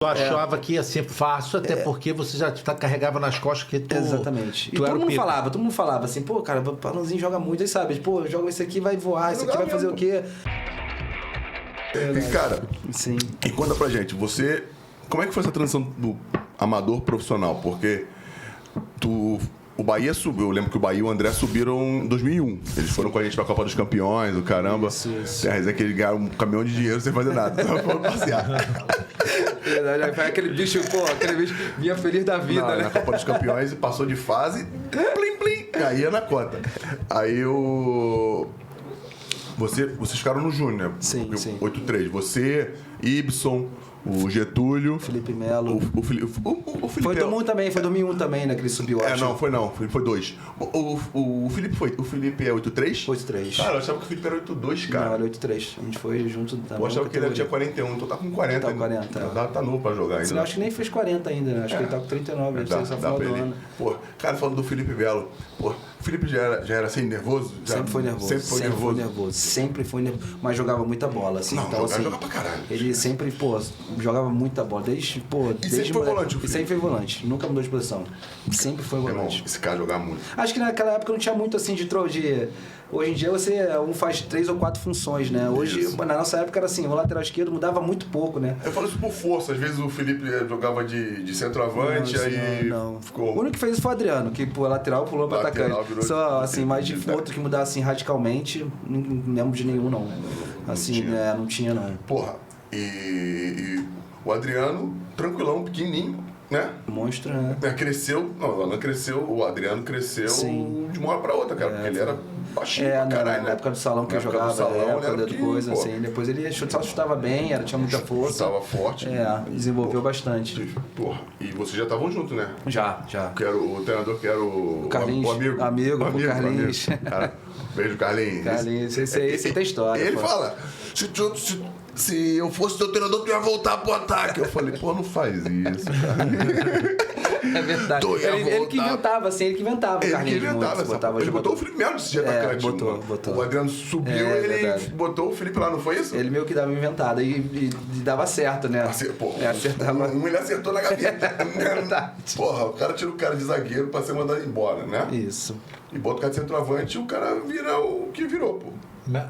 Eu achava que ia ser fácil, até porque você já carregava nas costas que tu... Exatamente. E tu era todo o mundo falava assim, pô, cara, o Alanzinho joga muito, aí sabe? Pô, joga esse aqui, vai voar, esse aqui vai fazer o quê? E, cara, Sim. e conta pra gente, você... Como é que foi essa transição do amador profissional? Porque o Bahia subiu, eu lembro que o Bahia e o André subiram em 2001. Eles foram com a gente pra Copa dos Campeões, o caramba. Isso. Tem a resenha que eles ganharam um caminhão de dinheiro sem fazer nada. Então foram passear. Verdade, foi aquele bicho, vinha feliz da vida, Na né? Copa dos Campeões passou de fase, plim, plim, caía na cota. Aí vocês ficaram no Júnior, né? Sim, sim. 8-3. Você, Ibson, o Getúlio. Felipe Melo. O Felipe. Foi 2001 também, foi 2001 também, né? Que ele subiu, acho. Não. O Felipe foi 2. O Felipe foi. O Felipe é 8-3? 8-3. Cara, eu achava que o Felipe era 8-2, cara. Não, era 8-3. A gente foi junto da Eu achava que ele tinha 41, então tá com 40. Tá com 40, Tá novo pra jogar ainda. Eu acho que nem fez 40 ainda, né? Acho que ele tá com 39, deve ser só Dá final pra do ele. ano. Pô, cara, falando do Felipe Melo, pô, o Felipe já era assim, nervoso? Sempre foi nervoso. Sempre foi nervoso. Mas jogava muita bola, assim. Não, então, assim, joga pra caralho. Ele sempre, jogava muita bola. Desde sempre foi volante, o E sempre foi volante. Nunca mudou de posição. Sempre foi Meu irmão, volante. esse cara jogava muito. Acho que naquela época não tinha muito assim de... Hoje em dia um faz 3 ou 4 funções, né? Hoje, Isso. na nossa época era assim, o lateral esquerdo mudava muito pouco, né? Eu falo isso por força. Às vezes o Felipe jogava de centroavante, Não. ficou... O único que fez isso foi o Adriano, que lateral pulou pra atacante. Virou Só assim, mais de outro que mudar assim radicalmente, não lembro de nenhum, não. Assim, não tinha, não. Porra, e o Adriano, tranquilão, pequenininho, né? Monstro, né? Cresceu, o Alan cresceu, o Adriano cresceu Sim. de uma hora pra outra, cara, porque ele era baixinho pra caralho, na né? época do salão que Na eu época do jogava, salão, ele era de pequenininho, coisa, pô. assim. Depois ele chutava bem, tinha muita força. Chutava forte. Desenvolveu bastante. Porra, e vocês já estavam juntos, né? Já. Que era o treinador, que era o Carlinhos, o amigo, o Carlinhos. Cara, beijo, Carlinhos. Carlinhos, esse tem história. Ele pô. fala, se eu fosse teu treinador, tu ia voltar pro ataque. Eu falei, pô, não faz isso, cara. É verdade. Ele que inventava, assim, o Carlinhos. Ele botou o Felipe Melo de atacante. Botou. O Adriano subiu, ele verdade. botou o Felipe lá, não foi isso? Ele meio que dava inventada e dava certo, né? Acertava. Ele acertou na gaveta. Porra, o cara tira o cara de zagueiro pra ser mandado embora, né? Isso. E bota o cara de centroavante e o cara vira o que virou, pô.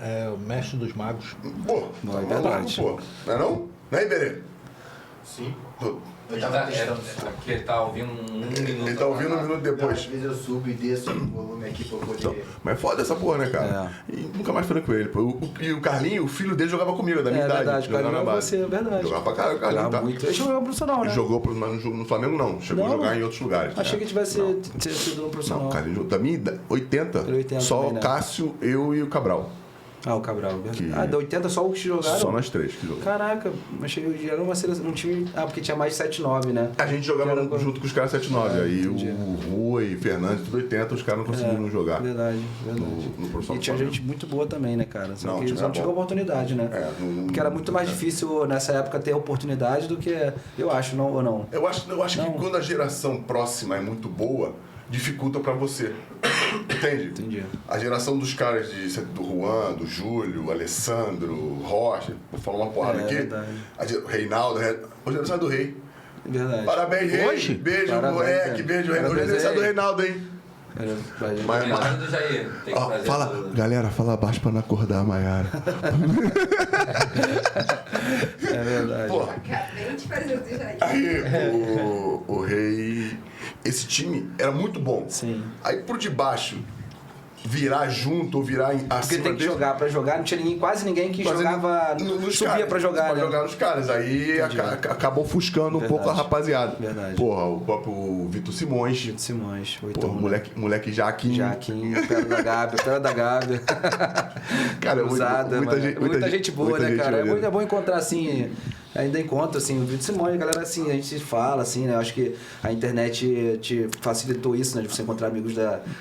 É o mestre dos magos. Pô, Não, tá é maluco, verdade. pô. Não é não? Não é, Iberê? Sim. Tô- Porque ele tá ouvindo um minuto. Ele tá ouvindo um minuto Às depois. vezes eu subo e desço o volume aqui pra poder... Então, mas é foda essa porra, né, cara? E nunca mais falei com ele. Pô. E o Carlinho, o filho dele jogava comigo, da minha idade. Verdade, jogava Carlinhos na é base. você, é verdade. Jogava pra caralho, o Carlinho, Jogava tá? muito. Ele jogou profissional, né? Jogou no Flamengo, não. Chegou a jogar em outros lugares. Achei né? que tivesse sido no profissional. Não, Carlinho, da minha idade, 80, Ele 80 só também, né? Cássio, eu e o Cabral. O Cabral, verdade. Que- Da 80 só os que jogaram? Só nós três que jogamos. Caraca, achei que era uma seleção, um time... porque tinha mais de 7-9, né? A gente jogava Que era- junto com os caras 7-9. Aí entendi. o Rui, Fernandes, tudo 80, os caras não conseguiram jogar. Verdade. No profissional E tinha do gente muito boa também, né, cara? Só Não, que eles tinha não tiveram boa. oportunidade, né? Porque Porque era muito mais difícil nessa época ter oportunidade do que, eu acho, não ou não? Eu acho Não. que quando a geração próxima é muito boa, dificulta pra você. Entende? Entendi. A geração dos caras do Juan, do Júlio, Alessandro, Rocha, vou falar uma porrada aqui. Verdade. Reinaldo, a geração do Rei. Verdade. Parabéns, Rei. Hoje? Beijo, Parabéns, moleque. é. Beijo, Reinaldo. Hoje é Parabéns, aniversário do Rei. Reinaldo, hein? Lembrando do Jair. Tem que trazer Fala, tudo. galera, fala baixo pra não acordar a Maiara. É verdade. Porra, Acabei de fazer o Jair. aí o Rei. Esse time era muito bom. Sim. Aí por debaixo, virar junto ou virar Porque acima tem que dele, jogar, pra jogar não tinha quase ninguém que jogava, nos subia caras, pra jogar, pra né? jogar nos caras. Aí acabou ofuscando um pouco a rapaziada. Verdade. Porra, o próprio Vitor Simões. Vitor Simões, Porra, oitão, moleque Jaquinho. Jaquinho, Pedra da Gávea. Cara, Usada, muita gente boa, muita né, gente cara? É maneira. bom encontrar, assim, ainda encontro, assim, o Vitor Simões, a galera, assim, a gente fala, assim, né? Eu acho que a internet te facilitou isso, né? De você encontrar amigos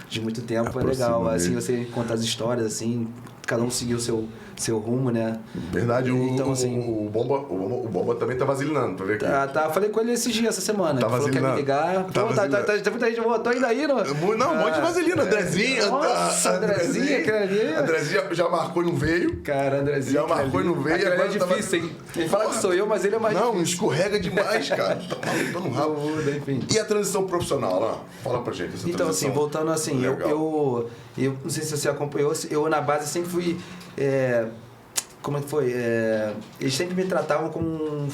de muito tempo, é legal. Aproxima Assim, mesmo. você conta as histórias, assim, cada um seguiu o seu rumo, né? Verdade, Então, o assim, Bomba também tá vaselinando, pra ver aqui. falei com ele esses dias, essa semana. Tá Ele falou que ia me ligar. Tá Pô, tem muita gente botou ainda aí, não? Não, um monte de vaselina. Andrezinho. Nossa, Andrezinho, aquele ali. Andrezinho já marcou e não veio. Cara, Andrezinho. Já marcou e não veio. Aquele Agora é difícil, hein? Ele fala que sou eu, mas ele é mais Não, difícil. escorrega demais, cara. Tá maluco no rabo. Enfim. E a transição profissional, lá? Fala pra gente essa Então, transição. assim, voltando assim, eu não sei se você acompanhou, eu na base sempre fui. Como é que foi? Eles sempre me tratavam como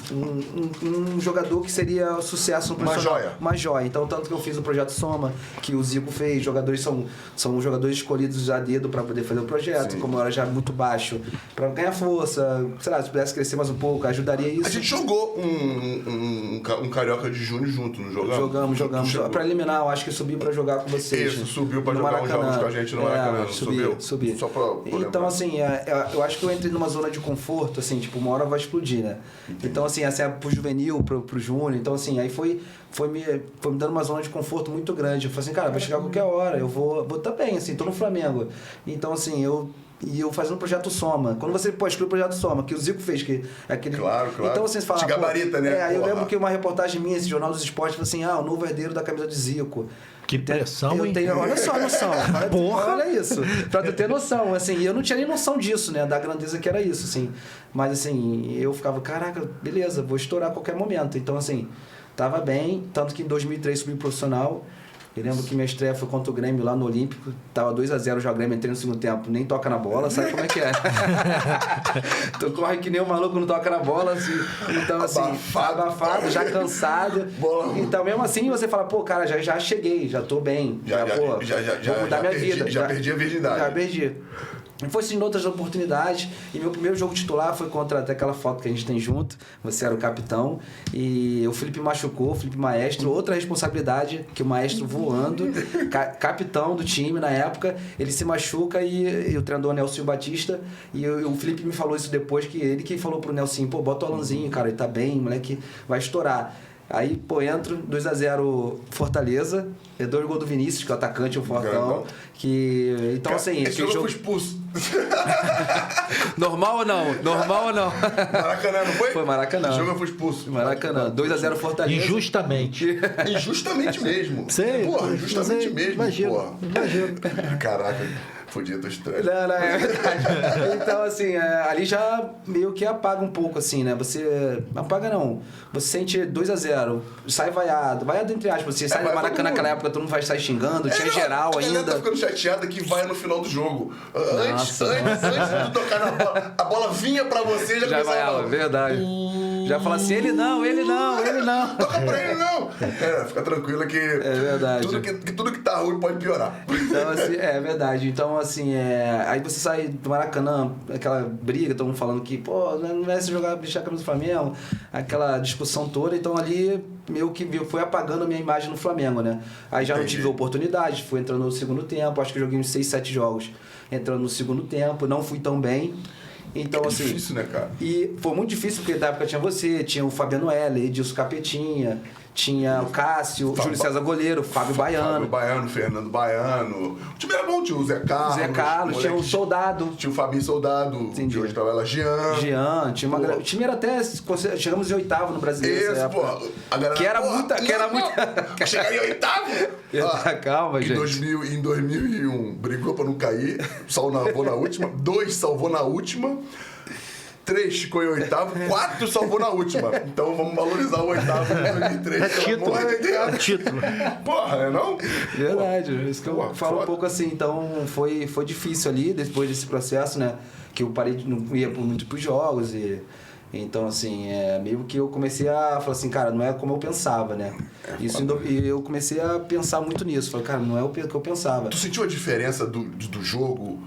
um jogador que seria sucesso no profissional. Uma joia. Então, tanto que eu fiz o projeto Soma, que o Zico fez, jogadores são jogadores escolhidos já a dedo para poder fazer o projeto, Sim. como eu era já muito baixo, para ganhar força, sei lá, se pudesse crescer mais um pouco, ajudaria isso. A gente jogou um Carioca de Júnior junto, não jogamos? Jogamos. Para eliminar, eu acho que subi para jogar com vocês. Isso, subiu para no jogar uns Maracanã. jogos com a gente no Maracanã, não subiu? Subi. Só pra então, lembrar. assim, eu acho que eu entrei numa zona de conforto, assim, tipo, uma hora vai explodir, né? Entendi. Então, assim, pro juvenil, pro júnior, então, assim, aí foi me dando uma zona de conforto muito grande. Eu falei assim, cara, vai chegar a qualquer hora, eu vou tá bem, assim, tô no Flamengo. Então, assim, eu fazendo o projeto Soma. Quando você exclui o projeto Soma, que o Zico fez, que é aquele... Claro. Então, assim, você fala... Te gabarita, né? Aí eu Porra. lembro que uma reportagem minha, esse Jornal dos Esportes, falou assim, o novo herdeiro da camisa de Zico. Que pressão, hein? Olha só a noção. Porra. Olha isso. Pra tu ter noção, assim, eu não tinha nem noção disso, né? Da grandeza que era isso, assim. Mas, assim, eu ficava, caraca, beleza, vou estourar a qualquer momento. Então, assim, tava bem. Tanto que em 2003 subi profissional. Eu lembro que minha estreia foi contra o Grêmio lá no Olímpico. Tava 2-0 já o Grêmio, entrei no segundo tempo. Nem toca na bola, sabe como é que é? Tu corre que nem um maluco, não toca na bola. Assim. Então, assim, abafado, já cansado. Bola. Então, mesmo assim, você fala, pô, cara, já cheguei, já tô bem. Vou mudar minha vida. Já perdi a virgindade. Já perdi. E foi assim, em outras oportunidades. E meu primeiro jogo titular foi contra até aquela foto que a gente tem junto. Você era o capitão. E o Felipe machucou, o Felipe Maestro. Outra responsabilidade, que o Maestro voando, capitão do time na época, ele se machuca e o treinador Nelson Batista. E o Felipe me falou isso depois, que ele que falou pro Nelson, pô, bota o Alanzinho, cara, ele tá bem, o moleque vai estourar. Aí, pô, entro, 2-0 Fortaleza, 2 gols do Vinícius, que é o atacante, o fortão. Então, assim... Esse jogo eu fui expulso. Normal ou não? Maracanã, não foi? Foi Maracanã. Esse jogo eu fui expulso. Maracanã, 2-0 Fortaleza. Injustamente. Injustamente mesmo. Sei. Porra, justamente mesmo, Imagino. porra. Caraca, podia ter estranho. Não, é verdade. Então, assim, ali já meio que apaga um pouco, assim, né? Você... Apaga não. Você sente 2-0, sai vaiado entre aspas. Você sai do Maracanã naquela época, todo mundo vai sair xingando, tinha geral a galera ainda. tá ficando chateada que vai no final do jogo. Antes de tu tocar na bola, a bola vinha pra você, já começava a falar, verdade. Já fala assim, ele não. toca pra ele não. Fica tranquilo que... É verdade. Tudo que tá ruim pode piorar. Então, assim, é verdade. Então, assim, aí você sai do Maracanã, aquela briga, todo mundo falando que, pô, não é se jogar, bichar a camisa do Flamengo, aquela discussão toda. Então, ali, meio que foi apagando a minha imagem no Flamengo, né? Aí já não tive oportunidade, fui entrando no segundo tempo, acho que joguei uns 6, 7 jogos entrando no segundo tempo, não fui tão bem. Então, É assim, difícil, né, cara? E foi muito difícil, porque na época tinha você, tinha o Fabiano Heller, Edilson Capetinha, tinha o Cássio, o Júlio César Goleiro, Fábio Baiano. Fernando Baiano. O time era bom, tinha o Zé Carlos. Tinha o Soldado. Tinha o Fabinho Soldado. Entendi. De hoje tava lá, Jean. Tinha uma galera. O time era até. Chegamos em 8º no Brasileiro. Isso, pô. A galera, Que era muita. Chegaria em 8º? Calma, gente. Em 2001, brigou pra não cair. Salvou na última. 2 salvou na última. 3 ficou em 8º, 4 salvou na última. Então vamos valorizar o 8º em 2003. É título. É título. Porra, não? Verdade. Isso que eu falo um pouco assim. Então foi difícil ali, depois desse processo, né? Que eu parei, não ia muito pros jogos e... Então, assim, meio que eu comecei a falar assim, cara, não é como eu pensava, né? E eu comecei a pensar muito nisso. Falei, cara, não é o que eu pensava. Tu sentiu a diferença do jogo,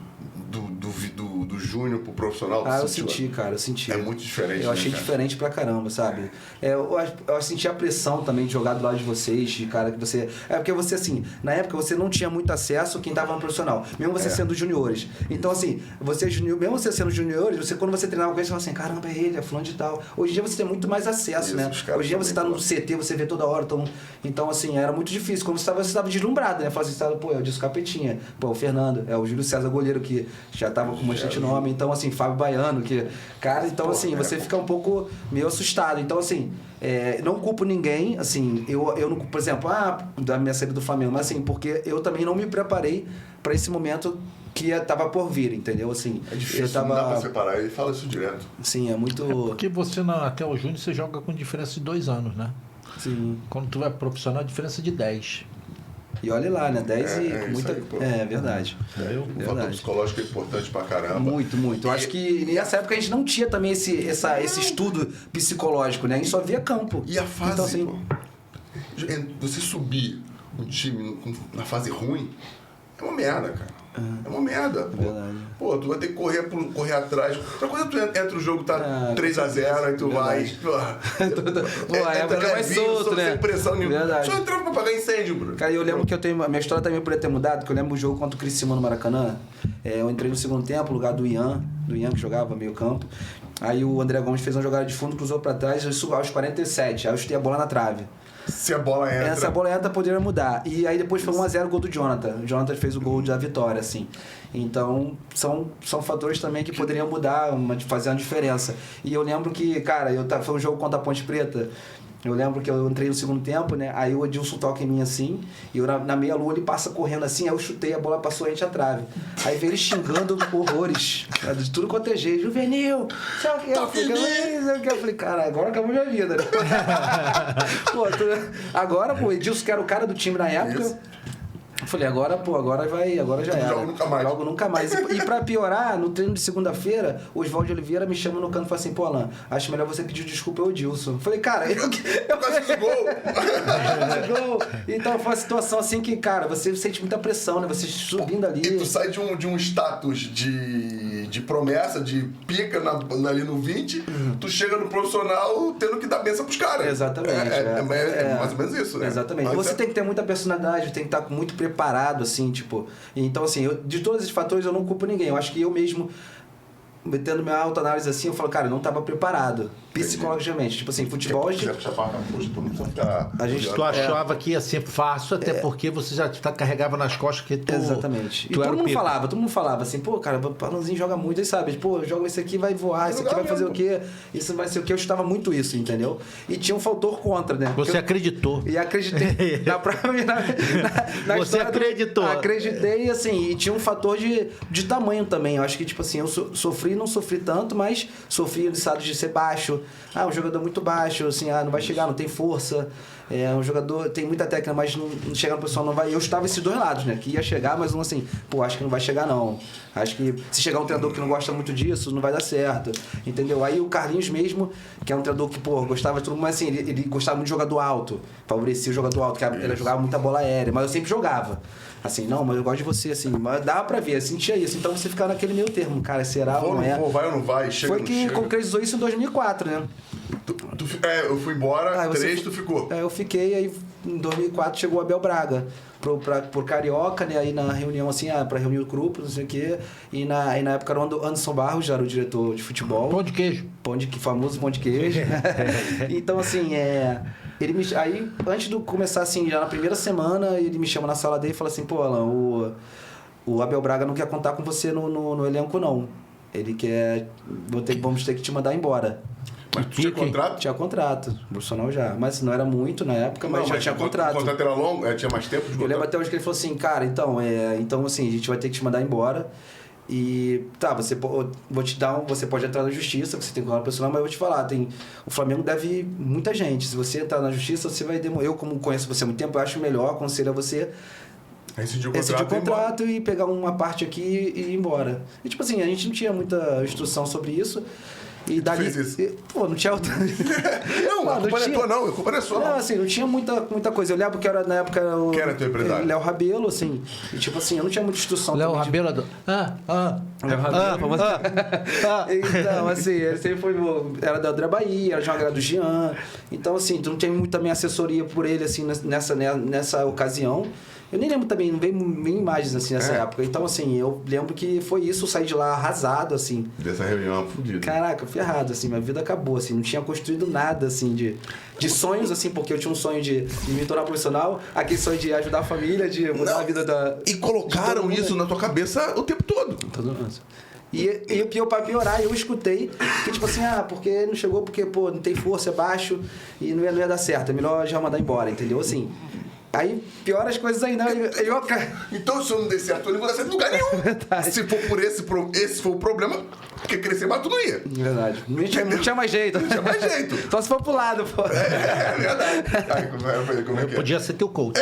do júnior pro profissional? Eu senti, cara, eu senti. É muito diferente, Eu achei diferente pra caramba, sabe? Eu senti a pressão também de jogar do lado de vocês, de cara que você... porque você, assim, na época você não tinha muito acesso a quem tava no profissional, mesmo você sendo juniores. Então, assim, mesmo você sendo juniores, quando você treinava com eles, você fala assim, caramba, é ele, é fulano de tal. Hoje em dia você tem muito mais acesso, né? Hoje em dia você tá no CT, você vê toda hora, então assim, era muito difícil. Como você estava deslumbrado, né? Falava assim, pô, é o Disco Capetinha, pô, o Fernando, é o Júlio César goleiro, que já tava com bastante nome, então assim, Fábio Baiano, que... Cara, então assim, você fica um pouco meio assustado. Então assim, não culpo ninguém, assim, eu não, por exemplo, da minha saída do Flamengo, mas assim, porque eu também não me preparei para esse momento que tava por vir, entendeu? Assim, é difícil, não dá pra separar, ele fala isso direto. Sim, é muito... porque você, até o Júnior, você joga com diferença de 2 anos, né? Sim. Quando tu é profissional, a diferença é de 10. E olha lá, né? 10 e muita... Aí, verdade. O fator psicológico é importante pra caramba. Muito, muito. Eu acho que nessa época a gente não tinha também esse estudo psicológico, né? A gente só via campo. E a fase, então, assim, você subir um time na fase ruim é uma merda, cara. É uma merda. Verdade. Pô, tu vai ter que correr atrás. Outra coisa, tu entra o jogo, tá 3-0, aí tu vai. É mais solto, né? Sem pressão nenhuma. Verdade. Só entrava pra pagar incêndio, bro. Cara, eu lembro que eu tenho... Minha história também poderia ter mudado, que eu lembro o jogo contra o Criciúma no Maracanã. Eu entrei no segundo tempo, no lugar do Ian que jogava meio campo. Aí o André Gomes fez uma jogada de fundo, cruzou pra trás, aos 47. Aí eu chutei a bola na trave. Se a bola entra... Essa bola entra, poderia mudar. E aí depois foi 1-0 o gol do Jonathan. O Jonathan fez o gol da vitória, assim. Então, são fatores também que poderiam mudar, fazer uma diferença. E eu lembro que, cara, foi um jogo contra a Ponte Preta. Eu lembro que eu entrei no segundo tempo, né? Aí o Edilson toca em mim assim, e eu na meia-lua ele passa correndo assim, aí eu chutei, a bola passou rente à trave. Aí veio ele xingando horrores, de tudo quanto é jeito. Juvenil, sabe o que? Eu falei, cara, agora acabou minha vida, né? Agora, o Edilson, que era o cara do time na época. Isso. Eu falei, agora já era. Jogo nunca mais. E pra piorar, no treino de segunda-feira, o Oswaldo Oliveira me chama no canto e fala assim, pô, Alan, acho melhor você pedir desculpa ao Edilson. Eu falei, cara, eu quase gol. Então foi uma situação assim que, cara, você sente muita pressão, né? Você subindo ali. E tu sai de um status de promessa, de pica ali no 20, tu chega no profissional tendo que dar benção pros caras. Exatamente. É mais ou menos isso, né? Exatamente. Você tem que ter muita personalidade, tem que estar muito preparado, assim, tipo... Então, assim, de todos esses fatores eu não culpo ninguém. Eu acho que eu mesmo, metendo minha autoanálise assim, eu falo, cara, eu não estava preparado, psicologicamente. Tipo assim, futebol... Tu achava que ia ser fácil, até porque você já carregava nas costas que tu... Exatamente. E todo mundo falava assim, pô, cara, o Alanzinho joga muito, aí sabe, pô, joga esse aqui, vai voar, esse aqui vai fazer o quê? Isso vai ser o quê? Eu chutava muito isso, entendeu? E tinha um fator contra, né? Você acreditou. E acreditei. Na você acreditou. Acreditei, assim, e tinha um fator de tamanho também. Eu acho que, tipo assim, eu não sofri tanto, mas sofri de estado de ser baixo. Um jogador muito baixo, assim, não vai chegar, não tem força. Um jogador tem muita técnica, mas não chega no posição, não vai. Eu estava esses dois lados, né? Que ia chegar, mas não assim, pô, acho que não vai chegar, não. Acho que se chegar um treinador que não gosta muito disso, não vai dar certo. Entendeu? Aí o Carlinhos mesmo, que é um treinador que, pô, gostava de tudo, mas assim, ele gostava muito de jogador alto. Favorecia o jogador alto, que ele jogava muita bola aérea, mas eu sempre jogava. Assim, não, mas eu gosto de você, assim, mas dava pra ver, eu sentia isso. Então você ficava naquele meio termo, cara, será ou não é? Vai ou não vai? Chega, foi que concretizou isso em 2004, né? Eu fui embora, tu ficou. Eu fiquei, aí em 2004 chegou o Abel Braga por Carioca, né? Aí na reunião, assim, pra reunir o grupo, não sei o quê. E na época era o Anderson Barros, já era o diretor de futebol. Pão de queijo. Famoso pão de queijo. Então, assim, aí, antes de começar, assim, já na primeira semana, ele me chama na sala dele e fala assim, pô, Alan, o Abel Braga não quer contar com você no elenco, não. Ele quer... Vamos ter que te mandar embora. Mas tu tinha contrato? Tinha contrato, profissional já. Mas não era muito na época, mas já tinha contrato. O contrato era longo? Tinha mais tempo de contrato? Eu lembro até hoje que ele falou assim, cara, então assim, a gente vai ter que te mandar embora. E você pode entrar na justiça, você tem contrato profissional, mas eu vou te falar, o Flamengo deve muita gente. Se você entrar na justiça, você vai demorar. Eu, como conheço você há muito tempo, eu acho melhor, aconselho a você rescindir o contrato e pegar uma parte aqui e ir embora. E tipo assim, a gente não tinha muita instrução sobre isso. E dali. fez isso? Pô, não tinha outra. Não, a culpa não é tua, não. A culpa não é sua, Não, não. assim, não tinha muita coisa. Eu lembro que era na época. Quem era teu empresário? Léo Rabelo, assim. E tipo assim, eu não tinha muita instrução. Léo também de- Rabelo. Léo Rabelo, Então, assim, ele sempre foi. Era da André Bahia, era de uma galera do Jean. Então, assim, tu não tinha muita minha assessoria por ele, assim, nessa ocasião. Eu nem lembro também, não veio nem imagens assim nessa época. Então, assim, eu lembro que foi isso, eu saí de lá arrasado, assim. Dessa reunião fodida. Caraca, ferrado, assim, minha vida acabou, assim, não tinha construído nada, assim, de sonhos, assim, porque eu tinha um sonho de me tornar profissional, aquele sonho de ajudar a família, de mudar a vida da... E colocaram isso na tua cabeça o tempo todo. E pra piorar, eu escutei que, tipo assim, porque não chegou, porque, pô, não tem força, é baixo, e não ia dar certo, é melhor já mandar embora, entendeu? Assim, aí piora as coisas ainda. Então, se eu não der certo, eu não vou dar certo em lugar nenhum. Verdade. Se for por esse for o problema, porque crescer mais tu não ia. Verdade. Não tinha mais jeito. Não tinha mais jeito. Só se for pro lado, pô. É verdade. Aí, como é que é? Podia ser teu coach.